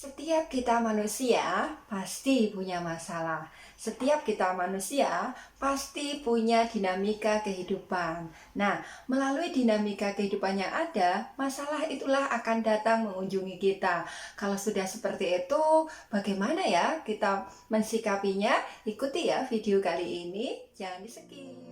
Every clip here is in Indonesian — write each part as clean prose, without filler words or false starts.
Setiap kita manusia pasti punya masalah. Setiap kita manusia pasti punya dinamika kehidupan. Nah, melalui dinamika kehidupan yang ada, masalah itulah akan datang mengunjungi kita. Kalau sudah seperti itu, bagaimana ya kita mensikapinya? Ikuti ya video kali ini, jangan di-skip.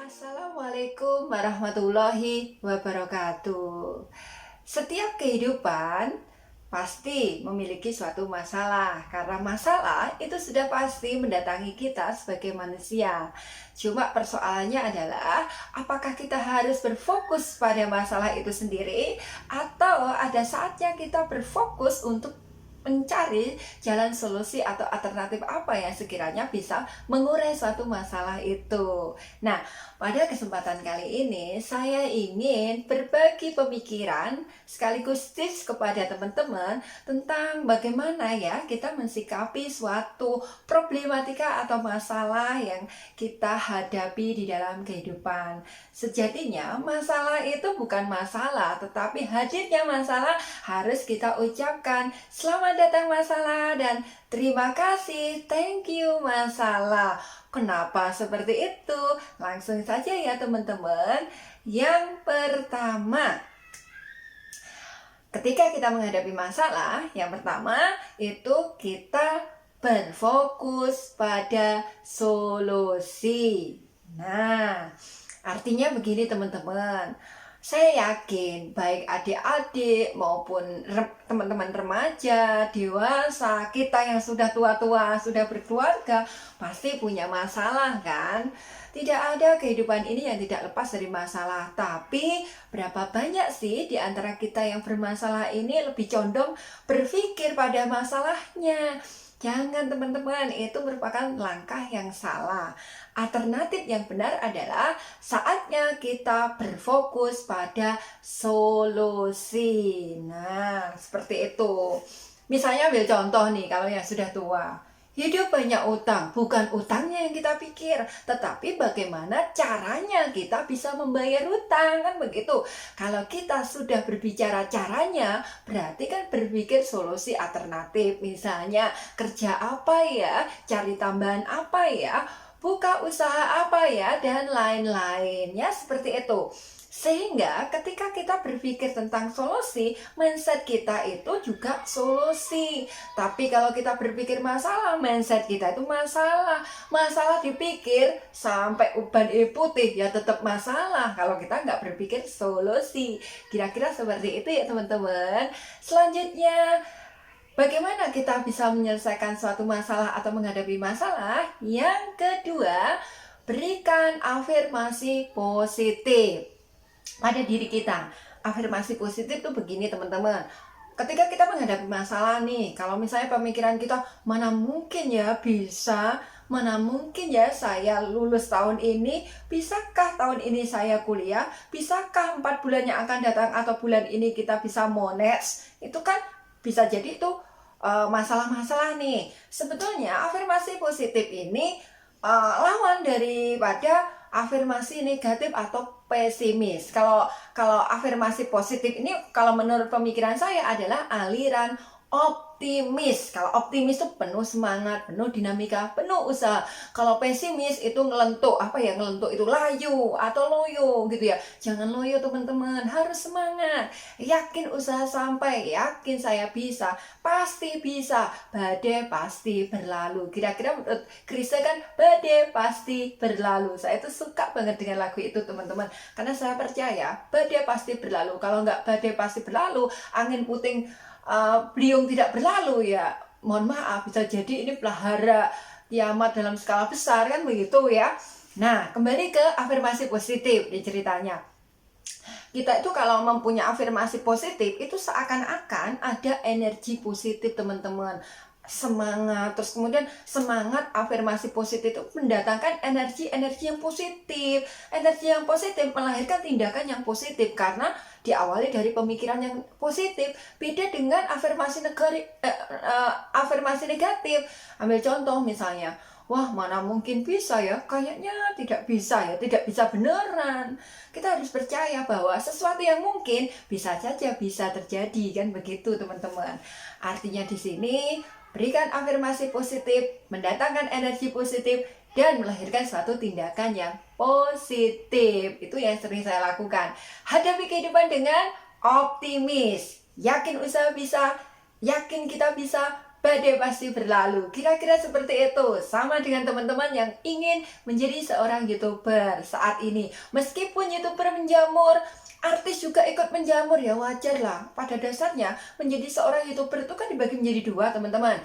Assalamualaikum warahmatullahi wabarakatuh. Setiap kehidupan pasti memiliki suatu masalah, karena masalah itu sudah pasti mendatangi kita sebagai manusia. Cuma persoalannya adalah apakah kita harus berfokus pada masalah itu sendiri, atau ada saatnya kita berfokus untuk mencari jalan solusi atau alternatif apa yang sekiranya bisa mengurai suatu masalah itu. Nah, pada kesempatan kali ini saya ingin berbagi pemikiran sekaligus tips kepada teman-teman tentang bagaimana ya kita mensikapi suatu problematika atau masalah yang kita hadapi di dalam kehidupan. Sejatinya masalah itu bukan masalah, tetapi hadirnya masalah harus kita ucapkan selamat datang masalah dan terima kasih, thank you masalah. Kenapa seperti itu? Langsung saja ya teman-teman. Yang pertama, ketika kita menghadapi masalah, yang pertama itu kita berfokus pada solusi. Nah, artinya begini teman-teman. Saya yakin baik adik-adik maupun teman-teman remaja, dewasa, kita yang sudah tua-tua, sudah berkeluarga, pasti punya masalah kan? Tidak ada kehidupan ini yang tidak lepas dari masalah. Tapi berapa banyak sih di antara kita yang bermasalah ini lebih condong berpikir pada masalahnya? Jangan teman-teman, itu merupakan langkah yang salah. Alternatif yang benar adalah saatnya kita berfokus pada solusi. Nah, seperti itu. Misalnya ambil contoh nih, kalau yang sudah tua. Hidup banyak utang, bukan utangnya yang kita pikir, tetapi bagaimana caranya kita bisa membayar utang, kan begitu. Kalau kita sudah berbicara caranya, berarti kan berpikir solusi alternatif. Misalnya, kerja apa ya, cari tambahan apa ya, buka usaha apa ya, dan lain-lain ya, seperti itu. Sehingga ketika kita berpikir tentang solusi, mindset kita itu juga solusi. Tapi kalau kita berpikir masalah, mindset kita itu masalah. Masalah dipikir sampai uban putih, ya tetap masalah kalau kita nggak berpikir solusi. Kira-kira seperti itu ya teman-teman. Selanjutnya, bagaimana kita bisa menyelesaikan suatu masalah atau menghadapi masalah? Yang kedua, berikan afirmasi positif pada diri kita. Afirmasi positif tuh begini teman-teman. Ketika kita menghadapi masalah nih, kalau misalnya pemikiran kita, mana mungkin ya bisa, mana mungkin ya saya lulus tahun ini, bisakah tahun ini saya kuliah, bisakah 4 bulan yang akan datang atau bulan ini kita bisa mones, itu kan bisa jadi itu masalah-masalah nih. Sebetulnya afirmasi positif ini lawan daripada afirmasi negatif atau pesimis. Kalau afirmasi positif ini, kalau menurut pemikiran saya adalah aliran optimis. Kalau optimis itu penuh semangat, penuh dinamika, penuh usaha. Kalau pesimis itu ngelentuk. Apa ya ngelentuk itu? Layu atau loyo gitu ya. Jangan loyo teman-teman, harus semangat. Yakin usaha sampai, yakin saya bisa. Pasti bisa. Badai pasti berlalu. Kira-kira menurut Krisya kan badai pasti berlalu. Saya itu suka banget dengan lagu itu teman-teman. Karena saya percaya badai pasti berlalu. Kalau nggak badai pasti berlalu, angin puting beliung tidak berlalu ya, mohon maaf, bisa jadi ini pelahara kiamat dalam skala besar kan begitu ya. Nah, kembali ke afirmasi positif di ceritanya. Kita itu kalau mempunyai afirmasi positif itu seakan-akan ada energi positif teman-teman, semangat. Terus kemudian semangat afirmasi positif itu mendatangkan energi-energi yang positif. Energi yang positif melahirkan tindakan yang positif karena diawali dari pemikiran yang positif. Beda dengan afirmasi negatif. Ambil contoh misalnya, wah mana mungkin bisa ya, kayaknya tidak bisa ya, tidak bisa beneran. Kita harus percaya bahwa sesuatu yang mungkin bisa saja bisa terjadi, kan begitu teman-teman. Artinya di sini berikan afirmasi positif, mendatangkan energi positif, dan melahirkan suatu tindakan yang positif. Itu yang sering saya lakukan. Hadapi kehidupan dengan optimis, yakin usaha bisa, yakin kita bisa, badai pasti berlalu. Kira-kira seperti itu. Sama dengan teman-teman yang ingin menjadi seorang YouTuber saat ini. Meskipun YouTuber menjamur, artis juga ikut menjamur, ya wajar lah. Pada dasarnya menjadi seorang YouTuber itu kan dibagi menjadi dua, teman-teman.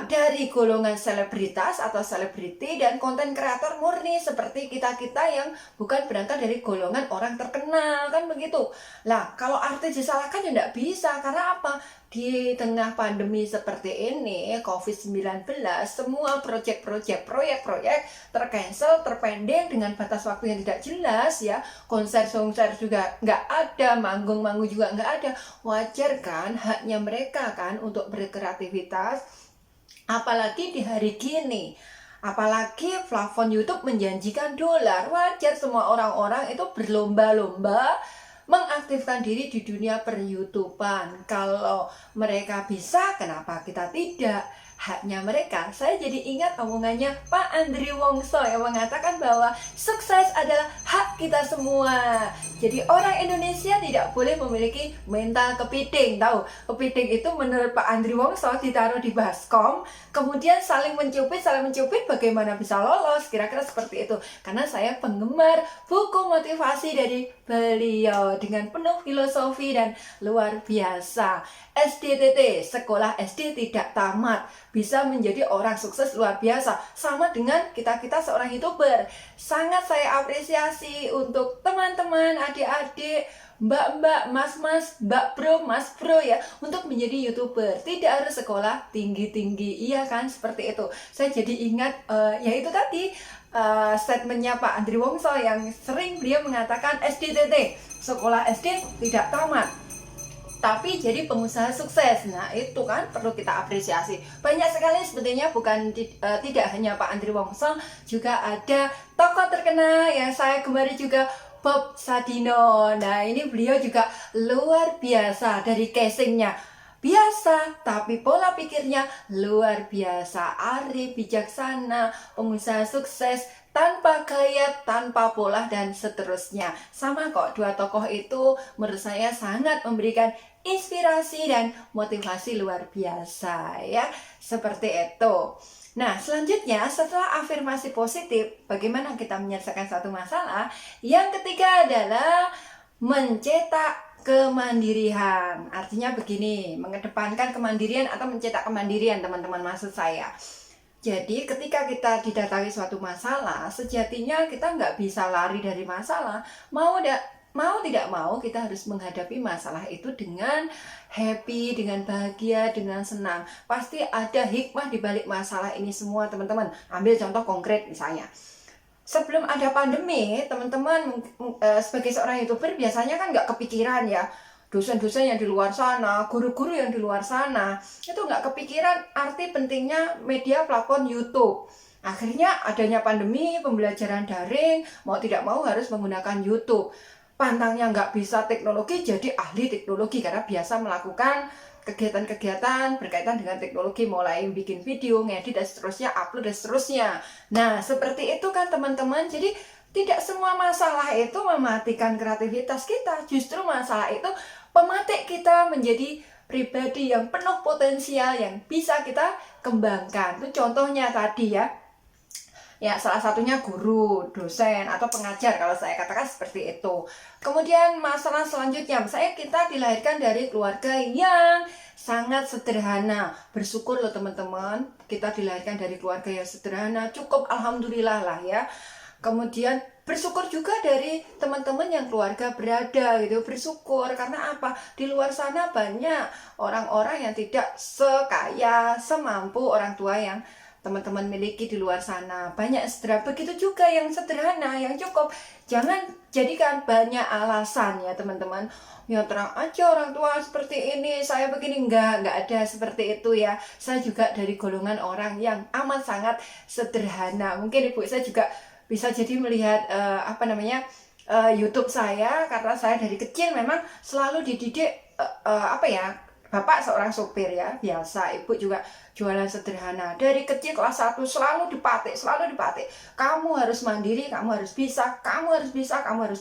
Dari golongan selebritas atau selebriti dan konten kreator murni seperti kita-kita yang bukan berangkat dari golongan orang terkenal, kan begitu. Lah, kalau artis disalahkan ya tidak bisa, karena apa? Di tengah pandemi seperti ini, COVID-19, semua proyek-proyek tercancel, terpending dengan batas waktu yang tidak jelas ya. Konser-konser juga nggak ada, manggung-manggung juga nggak ada. Wajar kan, haknya mereka kan untuk berkreativitas. Apalagi di hari gini, apalagi plafon YouTube menjanjikan dolar, wajar semua orang-orang itu berlomba-lomba mengaktifkan diri di dunia per-YouTubean. Kalau mereka bisa, kenapa kita tidak? Haknya mereka. Saya jadi ingat omongannya Pak Andri Wongso yang mengatakan bahwa sukses adalah hak kita semua. Jadi orang Indonesia tidak boleh memiliki mental kepiting. Tahu, kepiting itu menurut Pak Andri Wongso ditaruh di baskom, kemudian saling mencubit, bagaimana bisa lolos? Kira-kira seperti itu. Karena saya penggemar buku motivasi dari beliau dengan penuh filosofi dan luar biasa. SDTT, sekolah SD tidak tamat, bisa menjadi orang sukses luar biasa. Sama dengan kita-kita seorang YouTuber. Sangat saya apresiasi untuk teman-teman, adik-adik, mbak-mbak, mas-mas, mbak bro, mas bro ya, untuk menjadi YouTuber. Tidak harus sekolah tinggi-tinggi, iya kan, seperti itu. Saya jadi ingat, ya itu tadi, statementnya Pak Andri Wongso yang sering beliau mengatakan SDTT, sekolah SD tidak tamat, tapi jadi pengusaha sukses. Nah itu kan perlu kita apresiasi. Banyak sekali sebetulnya, bukan tidak hanya Pak Andri Wongso, juga ada tokoh terkenal yang saya gemari juga, Bob Sadino. Nah ini beliau juga luar biasa, dari casingnya biasa, tapi pola pikirnya luar biasa. Arif, bijaksana, pengusaha sukses, tanpa gaya, tanpa pola, dan seterusnya. Sama kok, dua tokoh itu menurut saya sangat memberikan inspirasi dan motivasi luar biasa ya. Seperti itu. Nah, selanjutnya setelah afirmasi positif, bagaimana kita menyelesaikan satu masalah? Yang ketiga adalah mencetak kemandirian. Artinya begini, mengedepankan kemandirian atau mencetak kemandirian, teman-teman, maksud saya. Jadi ketika kita didatangi suatu masalah, sejatinya kita nggak bisa lari dari masalah. Mau tidak mau kita harus menghadapi masalah itu dengan happy, dengan bahagia, dengan senang. Pasti ada hikmah di balik masalah ini semua, teman-teman. Ambil contoh konkret misalnya. Sebelum ada pandemi, teman-teman sebagai seorang YouTuber biasanya kan nggak kepikiran ya, dosen-dosen yang di luar sana, guru-guru yang di luar sana, itu nggak kepikiran arti pentingnya media platform YouTube. Akhirnya adanya pandemi, pembelajaran daring, mau tidak mau harus menggunakan YouTube. Pantangnya nggak bisa teknologi, jadi ahli teknologi karena biasa melakukan kegiatan-kegiatan berkaitan dengan teknologi, mulai bikin video, ngedit, dan seterusnya, upload, dan seterusnya. Nah, seperti itu kan teman-teman. Jadi tidak semua masalah itu mematikan kreativitas kita. Justru masalah itu pematik kita menjadi pribadi yang penuh potensial yang bisa kita kembangkan. Itu contohnya tadi ya. Ya, salah satunya guru, dosen, atau pengajar kalau saya katakan seperti itu. Kemudian masalah selanjutnya, misalnya kita dilahirkan dari keluarga yang sangat sederhana. Bersyukur loh teman-teman, kita dilahirkan dari keluarga yang sederhana, cukup alhamdulillah lah ya. Kemudian bersyukur juga dari teman-teman yang keluarga berada gitu, bersyukur karena apa? Di luar sana banyak orang-orang yang tidak sekaya, semampu orang tua yang teman-teman miliki di luar sana. Banyak sederhana, begitu juga yang sederhana, yang cukup. Jangan jadikan banyak alasan ya teman-teman. Ya terang aja orang tua seperti ini, saya begini, enggak ada seperti itu ya. Saya juga dari golongan orang yang amat sangat sederhana. Mungkin ibu saya juga bisa jadi melihat YouTube saya, karena saya dari kecil memang selalu dididik bapak seorang sopir ya, biasa. Ibu juga jualan sederhana. Dari kecil kelas 1 selalu dipatik. Kamu harus mandiri, kamu harus bisa, kamu harus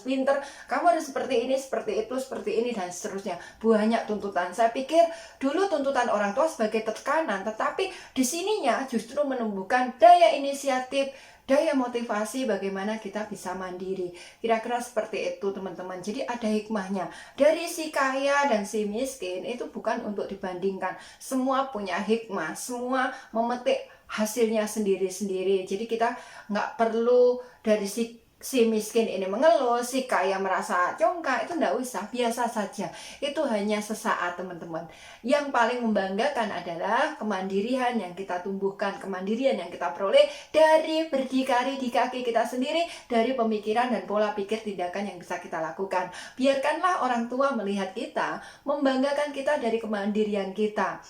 pinter, kamu harus seperti ini, seperti itu, seperti ini, dan seterusnya. Banyak tuntutan. Saya pikir dulu tuntutan orang tua sebagai tekanan, tetapi di sininya justru menumbuhkan daya inisiatif, daya motivasi bagaimana kita bisa mandiri. Kira-kira seperti itu teman-teman. Jadi ada hikmahnya. Dari si kaya dan si miskin itu bukan untuk dibandingkan. Semua punya hikmah, semua memetik hasilnya sendiri-sendiri. Jadi kita nggak perlu dari si miskin ini mengeluh, si kaya merasa congkak, itu nggak usah, biasa saja. Itu hanya sesaat teman-teman. Yang paling membanggakan adalah kemandirian yang kita tumbuhkan, kemandirian yang kita peroleh dari berdikari di kaki kita sendiri, dari pemikiran dan pola pikir tindakan yang bisa kita lakukan. Biarkanlah orang tua melihat kita, membanggakan kita dari kemandirian kita.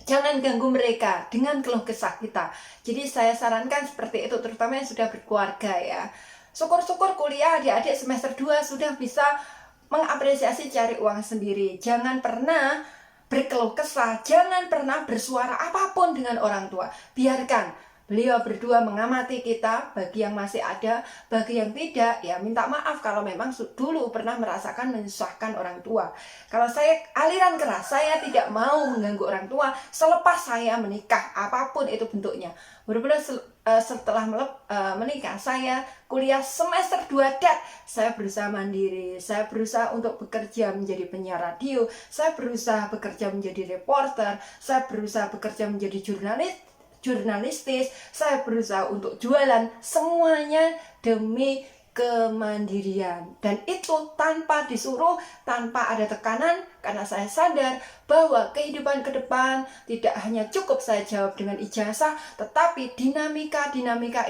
Jangan ganggu mereka dengan keluh kesah kita. Jadi saya sarankan seperti itu, terutama yang sudah berkeluarga ya. Syukur-syukur kuliah adik-adik semester 2 sudah bisa mengapresiasi cari uang sendiri. Jangan pernah berkeluh kesah, jangan pernah bersuara apapun dengan orang tua. Biarkan beliau berdua mengamati kita, bagi yang masih ada, bagi yang tidak, ya minta maaf kalau memang dulu pernah merasakan menyusahkan orang tua. Kalau saya aliran keras, saya tidak mau mengganggu orang tua selepas saya menikah, apapun itu bentuknya. Benar-benar setelah menikah, saya kuliah semester 2 saya berusaha mandiri, saya berusaha untuk bekerja menjadi penyiar radio, saya berusaha bekerja menjadi reporter, saya berusaha bekerja menjadi jurnalistis, saya berusaha untuk jualan, semuanya demi kemandirian. Dan itu tanpa disuruh, tanpa ada tekanan, karena saya sadar bahwa kehidupan ke depan tidak hanya cukup saya jawab dengan ijazah, tetapi dinamika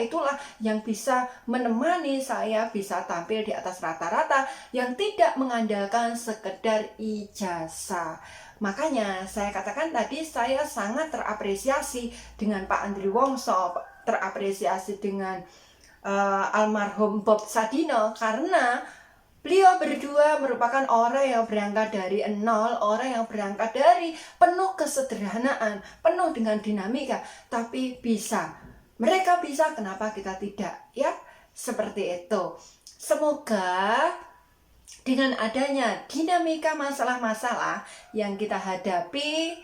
itulah yang bisa menemani saya bisa tampil di atas rata-rata yang tidak mengandalkan sekedar ijazah. Makanya saya katakan tadi, saya sangat terapresiasi dengan Pak Andri Wongso, terapresiasi dengan almarhum Bob Sadino, karena beliau berdua merupakan orang yang berangkat dari nol, orang yang berangkat dari penuh kesederhanaan, penuh dengan dinamika, tapi bisa. Mereka bisa, kenapa kita tidak? Ya, seperti itu. Semoga dengan adanya dinamika masalah-masalah yang kita hadapi,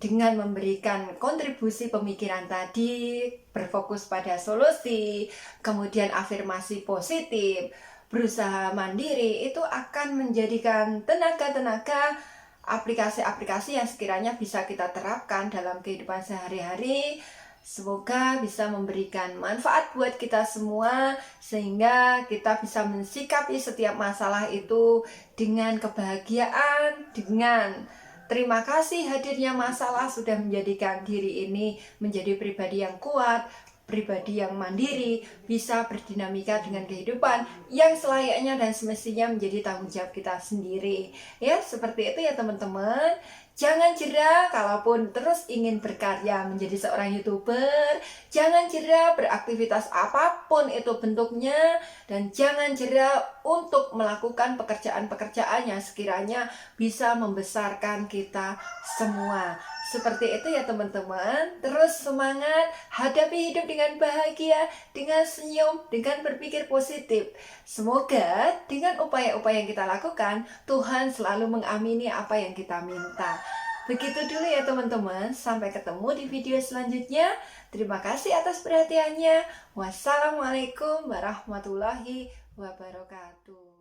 dengan memberikan kontribusi pemikiran tadi, berfokus pada solusi, kemudian afirmasi positif, berusaha mandiri, itu akan menjadikan tenaga-tenaga, aplikasi-aplikasi yang sekiranya bisa kita terapkan dalam kehidupan sehari-hari. Semoga bisa memberikan manfaat buat kita semua, sehingga kita bisa mensikapi setiap masalah itu dengan kebahagiaan, dengan terima kasih hadirnya masalah sudah menjadikan diri ini menjadi pribadi yang kuat, pribadi yang mandiri, bisa berdinamika dengan kehidupan yang selayaknya dan semestinya menjadi tanggung jawab kita sendiri. Ya, seperti itu ya teman-teman. Jangan jera kalaupun terus ingin berkarya menjadi seorang YouTuber. Jangan jera beraktivitas apapun itu bentuknya. Dan jangan jera untuk melakukan pekerjaan-pekerjaan yang sekiranya bisa membesarkan kita semua. Seperti itu ya teman-teman. Terus semangat, hadapi hidup dengan bahagia, dengan senyum, dengan berpikir positif. Semoga dengan upaya-upaya yang kita lakukan, Tuhan selalu mengamini apa yang kita minta. Begitu dulu ya teman-teman. Sampai ketemu di video selanjutnya. Terima kasih atas perhatiannya. Wassalamualaikum warahmatullahi wabarakatuh.